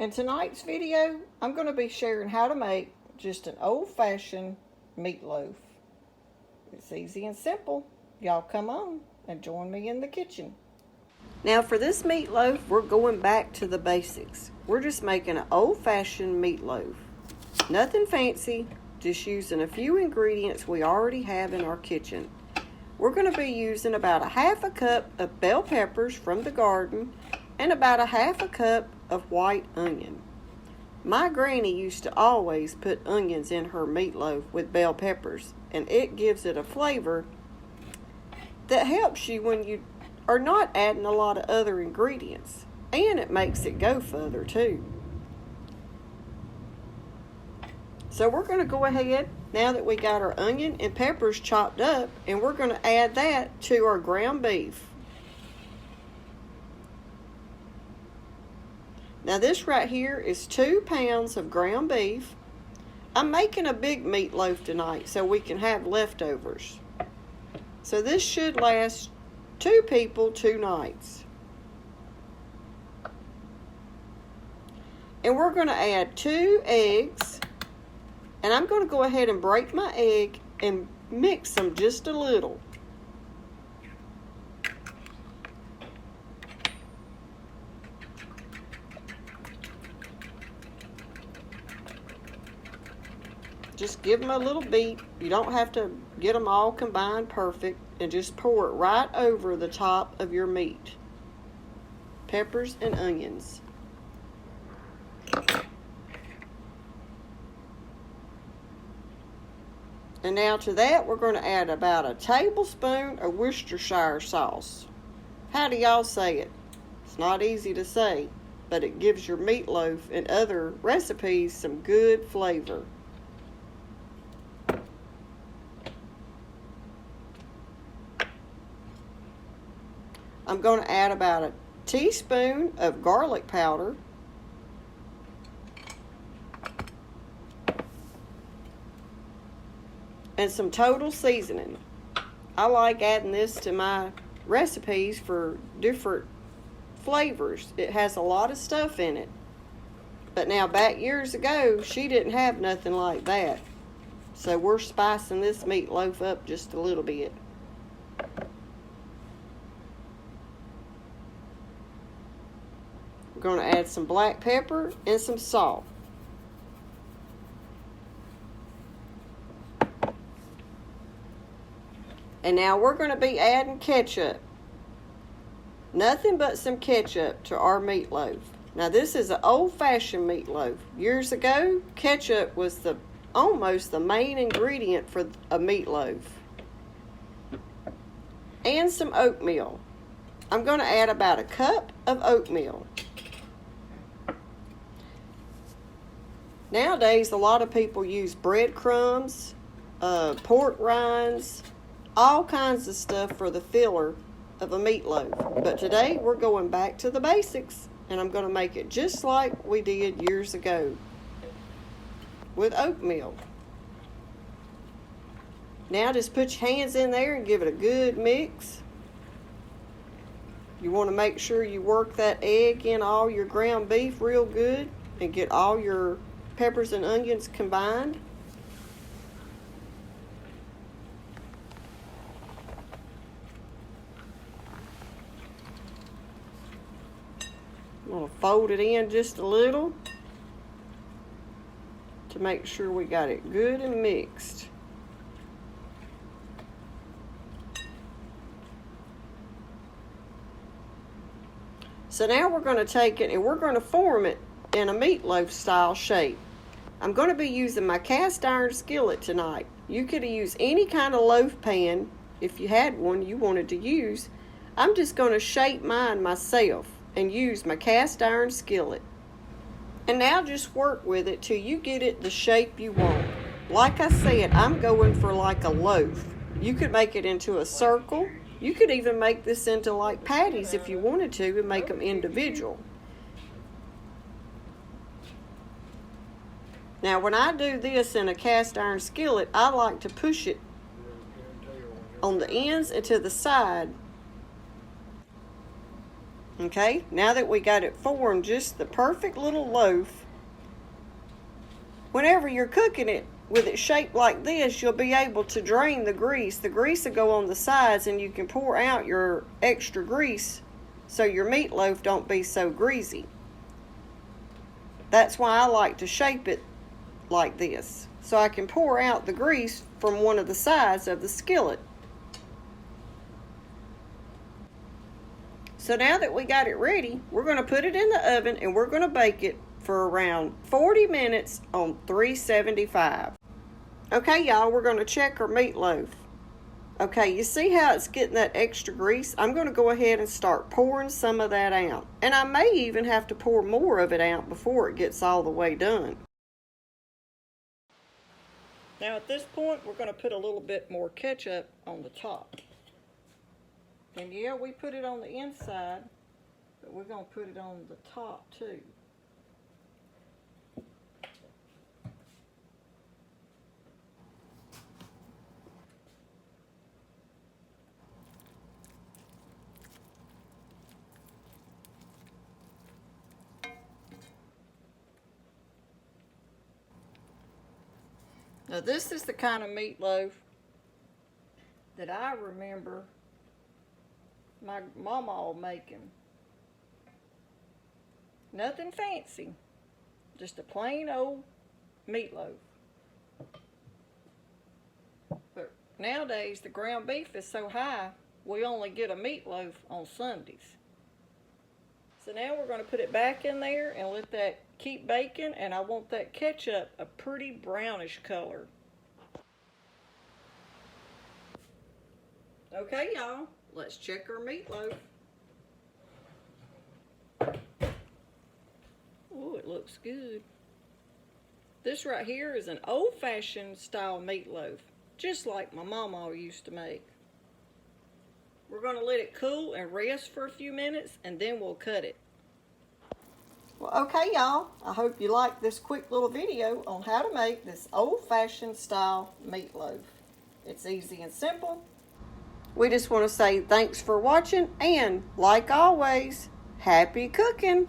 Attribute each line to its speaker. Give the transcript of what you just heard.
Speaker 1: In tonight's video, I'm going to be sharing how to make just an old-fashioned meatloaf. It's easy and simple. Y'all come on and join me in the kitchen. Now for this meatloaf, we're going back to the basics. We're just making an old-fashioned meatloaf. Nothing fancy, just using a few ingredients we already have in our kitchen. We're going to be using about a half a cup of bell peppers from the garden and about a half a cup of white onion. My granny used to always put onions in her meatloaf with bell peppers, and it gives it a flavor that helps you when you are not adding a lot of other ingredients, and it makes it go further too. So we're going to go ahead, now that we got our onion and peppers chopped up, and we're going to add that to our ground beef. Now this right here is 2 pounds of ground beef. I'm making a big meatloaf tonight so we can have leftovers. So this should last 2 people 2 nights. And we're going to add 2 eggs. And I'm going to go ahead and break my egg and mix them just a little. Just give them a little beat. You don't have to get them all combined perfect, and just pour it right over the top of your meat. Peppers and onions. And now to that, we're going to add about a tablespoon of Worcestershire sauce. How do y'all say it? It's not easy to say, but it gives your meatloaf and other recipes some good flavor. I'm going to add about a teaspoon of garlic powder. And some total seasoning. I like adding this to my recipes for different flavors. It has a lot of stuff in it. But now back years ago, she didn't have nothing like that. So we're spicing this meatloaf up just a little bit. We're going to add some black pepper and some salt. And now we're going to be adding ketchup. Nothing but some ketchup to our meatloaf. Now this is an old-fashioned meatloaf. Years ago, ketchup was almost the main ingredient for a meatloaf. And some oatmeal. I'm going to add about a cup of oatmeal. Nowadays, a lot of people use breadcrumbs, pork rinds, all kinds of stuff for the filler of a meatloaf. But today we're going back to the basics, and I'm going to make it just like we did years ago with oatmeal. Now just put your hands in there and give it a good mix. You want to make sure you work that egg in all your ground beef real good and get all your peppers and onions combined. I'm going to fold it in just a little to make sure we got it good and mixed. So now we're going to take it and we're going to form it in a meatloaf style shape. I'm going to be using my cast iron skillet tonight. You could use any kind of loaf pan if you had one you wanted to use. I'm just going to shape mine myself and use my cast iron skillet. And now just work with it till you get it the shape you want. Like I said, I'm going for like a loaf. You could make it into a circle. You could even make this into like patties if you wanted to and make them individual. Now when I do this in a cast iron skillet, I like to push it on the ends and to the side Okay, now that we got it formed just the perfect little loaf, whenever you're cooking it with it shaped like this, you'll be able to drain the grease. The grease will go on the sides and you can pour out your extra grease so your meatloaf don't be so greasy. That's why I like to shape it like this, so I can pour out the grease from one of the sides of the skillet. So now that we got it ready, we're going to put it in the oven and we're going to bake it for around 40 minutes on 375. Okay, y'all, we're going to check our meatloaf. Okay, you see how it's getting that extra grease? I'm going to go ahead and start pouring some of that out. And I may even have to pour more of it out before it gets all the way done. Now at this point, we're going to put a little bit more ketchup on the top. And yeah, we put it on the inside, but we're going to put it on the top too. Now this is the kind of meatloaf that I remember my mama making. Nothing fancy, just a plain old meatloaf. But nowadays the ground beef is so high, we only get a meatloaf on Sundays. So now we're going to put it back in there and let that keep baking, and I want that ketchup a pretty brownish color. Okay, y'all, let's check our meatloaf. Oh, it looks good. This right here is an old-fashioned style meatloaf, just like my mama used to make. We're going to let it cool and rest for a few minutes, and then we'll cut it. Well, okay, y'all, I hope you liked this quick little video on how to make this old-fashioned style meatloaf. It's easy and simple. We just want to say thanks for watching, and like always, happy cooking!